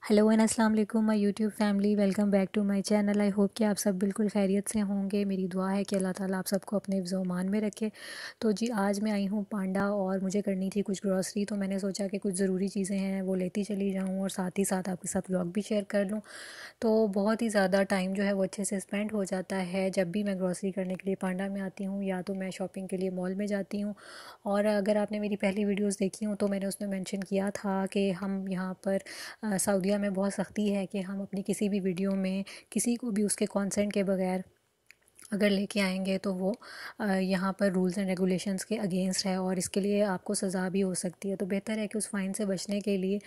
Hello and अस्सलाम वालेकुम my YouTube family, welcome back to my channel. I hope कि आप सब बिल्कुल खैरियत से होंगे। मेरी दुआ है कि अल्लाह ताला आप सबको अपने हिफ्ज़-ओ-मान में रखे। तो जी आज मैं आई हूँ पांडा और मुझे करनी थी कुछ ग्रॉसरी, तो मैंने सोचा कि कुछ ज़रूरी चीज़ें हैं वो लेती चली जाऊँ और साथ ही साथ आपके साथ व्लॉग भी शेयर कर लूँ। तो बहुत ही ज़्यादा टाइम जो है वो अच्छे से स्पेंड हो जाता है जब भी मैं ग्रॉसरी करने के लिए पांडा में आती हूँ, या तो मैं शॉपिंग के लिए मॉल में जाती हूँ। और अगर आपने मेरी पहली वीडियोस देखी हूँ तो मैंने उसमें मेंशन किया था कि हम यहाँ पर सऊदीया में बहुत सख्ती है कि हम अपनी किसी भी वीडियो में किसी को भी उसके कंसेंट के बगैर अगर लेके आएंगे तो वो यहाँ पर रूल्स एंड रेगुलेशंस के अगेंस्ट है और इसके लिए आपको सज़ा भी हो सकती है। तो बेहतर है कि उस फ़ाइन से बचने के लिए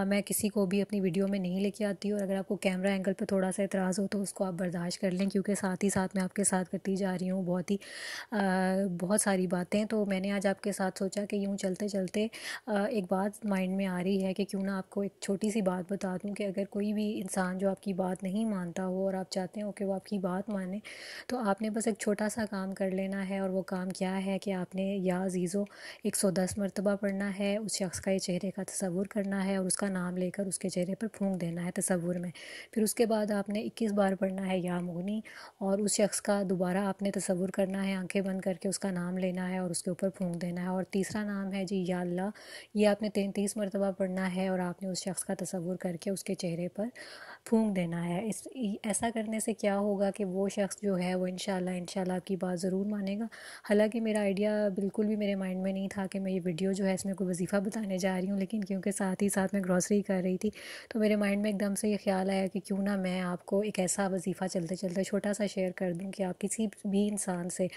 मैं किसी को भी अपनी वीडियो में नहीं लेके आती हूँ। और अगर आपको कैमरा एंगल पर थोड़ा सा एतराज़ हो तो उसको आप बर्दाश्त कर लें, क्योंकि साथ ही साथ मैं आपके साथ करती जा रही हूँ बहुत सारी बातें। तो मैंने आज आपके साथ सोचा कि यूँ चलते चलते एक बात माइंड में आ रही है कि क्यों ना आपको एक छोटी सी बात बता दूँ कि अगर कोई भी इंसान जो आपकी बात नहीं मानता हो और आप चाहते हो कि वो आपकी बात माने, तो आपने बस एक छोटा सा काम कर लेना है। और वो काम क्या है कि आपने या अज़ीज़ो 110 मरतबा पढ़ना है, उस शख्स का चेहरे का तसव्वुर करना है और उसका नाम लेकर उसके चेहरे पर फूंक देना है तसव्वुर में। फिर उसके बाद आपने 21 बार पढ़ना है या मुगनी, और उस शख्स का दोबारा आपने तसव्वुर करना है, आंखें बंद करके उसका नाम लेना है और उसके ऊपर फूंक देना है। और तीसरा नाम है जी या अल्लाह, ये आपने 33 मरतबा पढ़ना है और आपने उस शख्स का तसव्वुर करके उसके चेहरे पर फूंक देना है। ऐसा करने से क्या होगा कि वो शख्स जो है वो इंशाल्लाह आपकी बात ज़रूर मानेगा। हालांकि मेरा आइडिया बिल्कुल भी मेरे माइंड में नहीं था कि मैं ये वीडियो जो है इसमें कोई वजीफ़ा बताने जा रही हूँ, लेकिन क्योंकि साथ ही साथ मैं ग्रॉसरी कर रही थी तो मेरे माइंड में एकदम से ये ख्याल आया कि क्यों ना मैं आपको एक ऐसा वजीफ़ा चलते चलते छोटा सा शेयर कर दूँ कि आप किसी भी इंसान से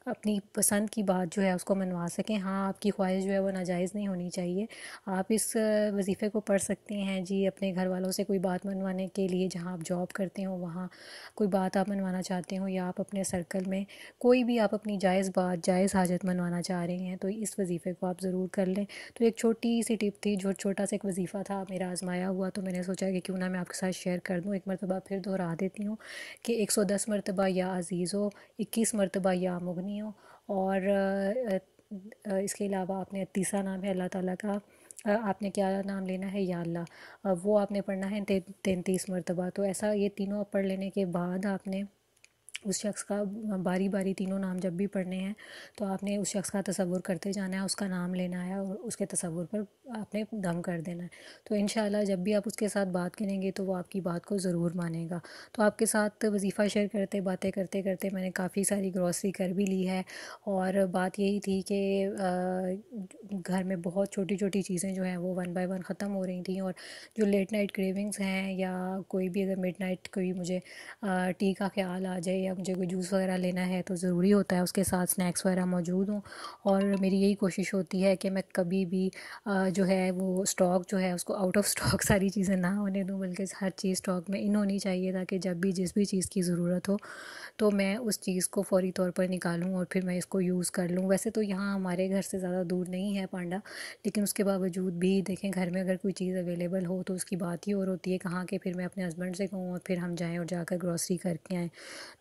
अपनी पसंद की बात जो है उसको मनवा सकें। हाँ, आपकी ख्वाहिश जो है वो नाजायज़ नहीं होनी चाहिए। आप इस वजीफ़े को पढ़ सकते हैं जी अपने घर वालों से कोई बात मनवाने के लिए, जहाँ आप जॉब करते हो वहाँ कोई बात आप मनवाना चाहते हो, या आप अपने सर्कल में कोई भी आप अपनी जायज़ बात जायज़ हाजत मनवाना चाह रहे हैं, तो इस वजीफ़े को आप ज़रूर कर लें। तो एक छोटी सी टिप थी, जो छोटा सा एक वजीफ़ा था मेरा आजमाया हुआ, तो मैंने सोचा कि क्यों ना मैं आपके साथ शेयर कर दूँ। एक मरतबा फिर दोहरा देती हूँ कि 110 मरतबा या अज़ीज़ो, 21 मरतबा या मुगनियो, और इसके अलावा आपने तीसरा नाम है अल्लाह ताला का, आपने क्या नाम लेना है या अल्लाह, वो आपने पढ़ना है 33 मरतबा। तो ऐसा ये तीनों आप पढ़ लेने के बाद आपने उस शख्स का बारी बारी तीनों नाम जब भी पढ़ने हैं तो आपने उस शख्स का तसव्वुर करते जाना है, उसका नाम लेना है और उसके तसव्वुर पर आपने दम कर देना है। तो इंशाल्लाह जब भी आप उसके साथ बात करेंगे तो वो आपकी बात को ज़रूर मानेगा। तो आपके साथ वजीफ़ा शेयर करते बातें करते करते मैंने काफ़ी सारी ग्रॉसरी कर भी ली है। और बात यही थी कि घर में बहुत छोटी छोटी चीज़ें जो हैं वो वन बाय वन ख़त्म हो रही थी। और जो लेट नाइट क्रेविंग्स हैं, या कोई भी अगर मिड नाइट कोई मुझे टी का ख्याल आ जाए या मुझे कोई जूस वगैरह लेना है, तो ज़रूरी होता है उसके साथ स्नैक्स वगैरह मौजूद हों। और मेरी यही कोशिश होती है कि मैं कभी भी जो है वो स्टॉक जो है उसको आउट ऑफ स्टॉक सारी चीज़ें ना होने दूँ, बल्कि हर चीज़ स्टॉक में इन होनी चाहिए, ताकि जब भी जिस भी चीज़ की ज़रूरत हो तो मैं उस चीज़ को फ़ौरी तौर पर निकालूँ और फिर मैं इसको यूज़ कर लूँ। वैसे तो यहाँ हमारे घर से ज़्यादा दूर नहीं है पांडा, लेकिन उसके बावजूद भी देखें घर में अगर कोई चीज़ अवेलेबल हो तो उसकी बात ही और होती है कहाँ के फिर मैं अपने हस्बैंड से कहूँ और फिर हम जाएँ और जाकर ग्रॉसरी करके आएँ।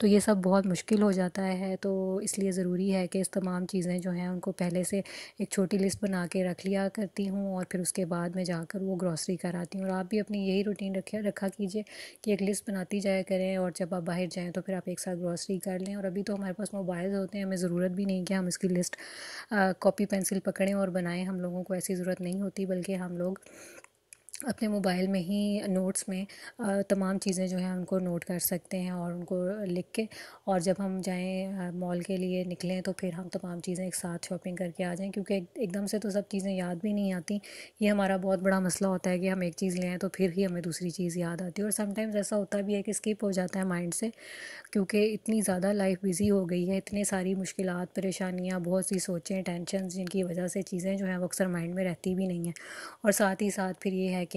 तो ये सब बहुत मुश्किल हो जाता है। तो इसलिए ज़रूरी है कि इस तमाम चीज़ें जो हैं उनको पहले से एक छोटी लिस्ट बना के रख लिया करती हूँ और फिर उसके बाद में जाकर वो ग्रॉसरी कराती हूँ। और आप भी अपनी यही रूटीन रखा कीजिए कि एक लिस्ट बनाती जाया करें, और जब आप बाहर जाएँ तो फिर आप एक साथ ग्रॉसरी कर लें। और अभी तो हमारे पास मोबाइल होते हैं, हमें ज़रूरत भी नहीं कि हम इसकी लिस्ट कॉपी पेंसिल पकड़ें और बनाएं। हम लोगों को ऐसी ज़रूरत नहीं होती, बल्कि हम लोग अपने मोबाइल में ही नोट्स में तमाम चीज़ें जो हैं उनको नोट कर सकते हैं और उनको लिख के, और जब हम जाएं मॉल के लिए निकलें तो फिर हम तमाम चीज़ें एक साथ शॉपिंग करके आ जाएं, क्योंकि एकदम से तो सब चीज़ें याद भी नहीं आती। ये हमारा बहुत बड़ा मसला होता है कि हम एक चीज़ लें तो फिर ही हमें दूसरी चीज़ याद आती है। और समटाइम्स ऐसा होता भी है कि स्किप हो जाता है माइंड से, क्योंकि इतनी ज़्यादा लाइफ बिज़ी हो गई है, इतने सारी मुश्किलात परेशानियाँ, बहुत सी सोचें टेंशन, जिनकी वजह से चीज़ें जो हैं वो अक्सर माइंड में रहती भी नहीं हैं। और साथ ही साथ फिर ये है कि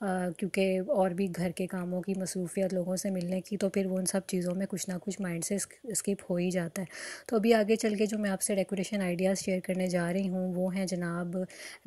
क्योंकि और भी घर के कामों की मसरूफियत, लोगों से मिलने की, तो फिर वो उन सब चीज़ों में कुछ ना कुछ माइंड से स्किप हो ही जाता है। तो अभी आगे चल के जो मैं आपसे डेकोरेशन आइडियाज़ शेयर करने जा रही हूँ वो हैं जनाब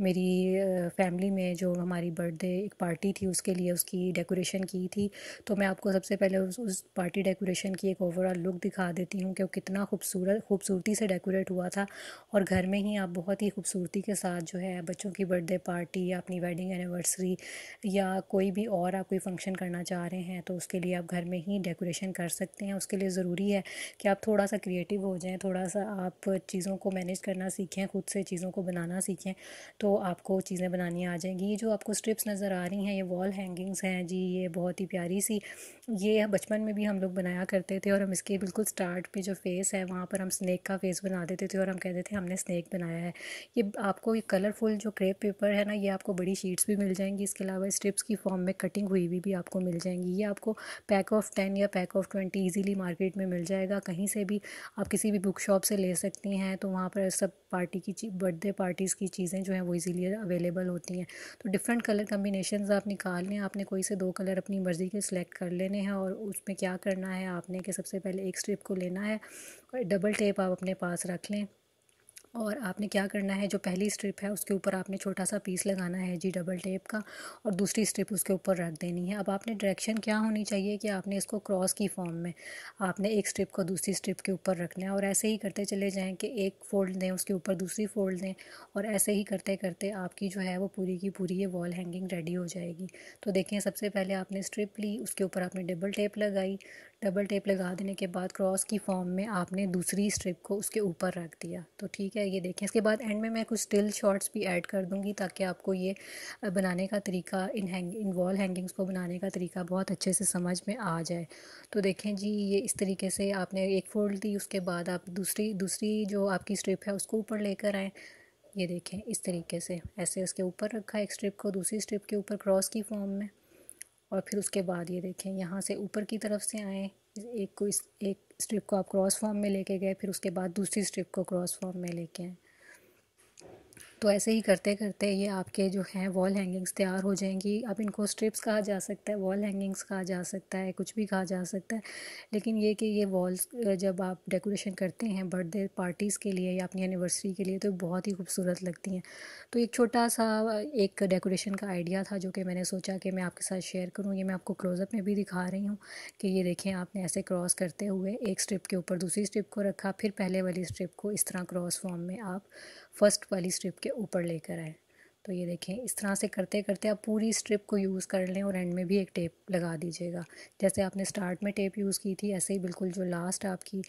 मेरी फैमिली में जो हमारी बर्थडे एक पार्टी थी उसके लिए उसकी डेकोरेशन की थी। तो मैं आपको सबसे पहले उस पार्टी डेकोरेशन की एक ओवरऑल लुक दिखा देती हूँ कि वो कितना खूबसूरती से डेकोरेट हुआ था। और घर में ही आप बहुत ही खूबसूरती के साथ जो है बच्चों की बर्थडे पार्टी या अपनी वेडिंग एनिवर्सरी पार्टी या कोई भी और आप कोई फंक्शन करना चाह रहे हैं तो उसके लिए आप घर में ही डेकोरेशन कर सकते हैं। उसके लिए ज़रूरी है कि आप थोड़ा सा क्रिएटिव हो जाएं, थोड़ा सा आप चीज़ों को मैनेज करना सीखें, खुद से चीज़ों को बनाना सीखें, तो आपको चीज़ें बनानी आ जाएंगी। ये जो आपको स्ट्रिप्स नज़र आ रही हैं ये वॉल हैंगिंग्स हैं जी, ये बहुत ही प्यारी सी, ये बचपन में भी हम लोग बनाया करते थे और हम इसके बिल्कुल स्टार्ट पे जो फेस है वहाँ पर हम स्नैक का फेस बना देते थे और हम कहते थे हमने स्नैक बनाया है। ये आपको ये कलरफुल जो क्रेप पेपर है ना, ये आपको बड़ी शीट्स भी मिल जाएंगी। इसके अलावा स्ट्रिप्स की फॉर्म में कटिंग हुई भी आपको मिल जाएंगी। ये आपको पैक ऑफ 10 या पैक ऑफ 20 ईजीली मार्केट में मिल जाएगा। कहीं से भी आप किसी भी बुक शॉप से ले सकती हैं, तो वहाँ पर सब पार्टी की बर्थडे पार्टीज़ की चीज़ें जो हैं वो इजीली अवेलेबल होती हैं। तो डिफरेंट कलर कम्बिनेशंस आप निकाल लें, आपने कोई से 2 कलर अपनी मर्ज़ी के सिलेक्ट कर लेने हैं और उसमें क्या करना है आपने कि सबसे पहले एक स्ट्रिप को लेना है और डबल टेप आप अपने पास रख लें और आपने क्या करना है, जो पहली स्ट्रिप है उसके ऊपर आपने छोटा सा पीस लगाना है जी डबल टेप का और दूसरी स्ट्रिप उसके ऊपर रख देनी है। अब आपने डायरेक्शन क्या होनी चाहिए कि आपने इसको क्रॉस की फॉर्म में आपने एक स्ट्रिप को दूसरी स्ट्रिप के ऊपर रखना है और ऐसे ही करते चले जाएं कि एक फ़ोल्ड दें उसके ऊपर दूसरी फ़ोल्ड दें और ऐसे ही करते करते आपकी जो है वो पूरी की पूरी ये वॉल हैंगिंग रेडी हो जाएगी। तो देखें, सबसे पहले आपने स्ट्रिप ली, उसके ऊपर आपने डबल टेप लगाई, डबल टेप लगा देने के बाद क्रॉस की फॉर्म में आपने दूसरी स्ट्रिप को उसके ऊपर रख दिया। तो ठीक है, ये देखें। इसके बाद एंड में मैं कुछ स्टिल शॉट्स भी ऐड कर दूंगी ताकि आपको ये बनाने का तरीका, इन वॉल हैंगिंग्स को बनाने का तरीका बहुत अच्छे से समझ में आ जाए। तो देखें जी, ये इस तरीके से आपने एक फोल्ड दी, उसके बाद आप दूसरी दूसरी जो आपकी स्ट्रिप है उसको ऊपर लेकर आएँ। ये देखें, इस तरीके से ऐसे उसके ऊपर रखा एक स्ट्रिप को दूसरी स्ट्रिप के ऊपर क्रॉस की फॉर्म में और फिर उसके बाद ये देखें यहाँ से ऊपर की तरफ से आए, एक स्ट्रिप को आप क्रॉस फॉर्म में लेके गए, फिर उसके बाद दूसरी स्ट्रिप को क्रॉस फॉर्म में लेके आए। तो ऐसे ही करते करते ये आपके जो हैं वॉल हैंगिंग्स तैयार हो जाएंगी। अब इनको स्ट्रिप्स कहा जा सकता है, वॉल हैंगिंग्स कहा जा सकता है, कुछ भी कहा जा सकता है, लेकिन ये कि ये वॉल्स जब आप डेकोरेशन करते हैं बर्थडे पार्टीज़ के लिए या अपनी एनिवर्सरी के लिए तो बहुत ही खूबसूरत लगती हैं। तो एक छोटा सा एक डेकोरेशन का आइडिया था जो कि मैंने सोचा कि मैं आपके साथ शेयर करूँ। ये मैं आपको क्लोज़अप में भी दिखा रही हूँ कि ये देखें, आपने ऐसे क्रॉस करते हुए एक स्ट्रिप के ऊपर दूसरी स्ट्रिप को रखा, फिर पहले वाली स्ट्रिप को इस तरह क्रॉस फॉर्म में आप फर्स्ट वाली स्ट्रिप के ऊपर लेकर आए। तो ये देखें, इस तरह से करते करते आप पूरी स्ट्रिप को यूज़ कर लें और एंड में भी एक टेप लगा दीजिएगा। जैसे आपने स्टार्ट में टेप यूज़ की थी ऐसे ही बिल्कुल जो लास्ट आपकी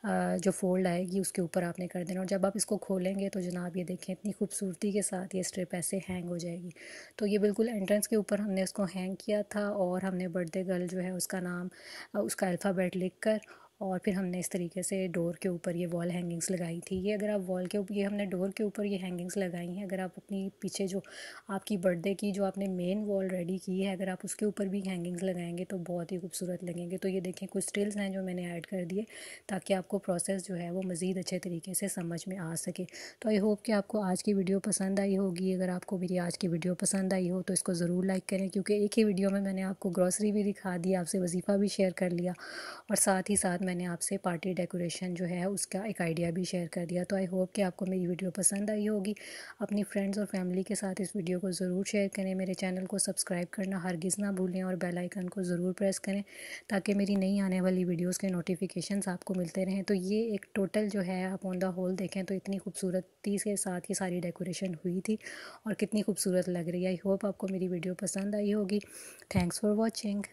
जो फोल्ड आएगी उसके ऊपर आपने कर देना और जब आप इसको खोलेंगे तो जनाब ये देखें, इतनी खूबसूरती के साथ ये स्ट्रिप ऐसे हैंग हो जाएगी। तो ये बिल्कुल एंट्रेंस के ऊपर हमने उसको हैंग किया था और हमने बर्थडे गर्ल जो है उसका नाम, उसका अल्फ़ाबेट लिख कर और फिर हमने इस तरीके से डोर के ऊपर ये वॉल हैंगिंग्स लगाई थी। ये अगर आप वॉल के ऊपर, ये हमने डोर के ऊपर ये हैंगिंग्स लगाई हैं। अगर आप अपनी पीछे जो आपकी बर्थडे की जो आपने मेन वॉल रेडी की है, अगर आप उसके ऊपर भी हैंगिंग्स लगाएंगे तो बहुत ही खूबसूरत लगेंगे। तो ये देखें, कुछ स्टिल्स हैं जो मैंने ऐड कर दिए ताकि आपको प्रोसेस जो है वो मज़ीद अच्छे तरीके से समझ में आ सके। तो आई होप कि आपको आज की वीडियो पसंद आई होगी। अगर आपको मेरी आज की वीडियो पसंद आई हो तो इसको ज़रूर लाइक करें, क्योंकि एक ही वीडियो में मैंने आपको ग्रॉसरी भी दिखा दी, आपसे वजीफ़ा भी शेयर कर लिया और साथ ही साथ मैंने आपसे पार्टी डेकोरेशन जो है उसका एक आइडिया भी शेयर कर दिया। तो आई होप कि आपको मेरी वीडियो पसंद आई होगी। अपनी फ्रेंड्स और फैमिली के साथ इस वीडियो को ज़रूर शेयर करें। मेरे चैनल को सब्सक्राइब करना हरगिज़ ना भूलें और बेल आइकन को ज़रूर प्रेस करें ताकि मेरी नई आने वाली वीडियोज़ के नोटिफिकेशंस आपको मिलते रहें। तो ये एक टोटल जो है आप ऑन द होल देखें तो इतनी खूबसूरती के साथ ये सारी डेकोरेशन हुई थी और कितनी खूबसूरत लग रही है। आई होप आपको मेरी वीडियो पसंद आई होगी। Thanks for watching.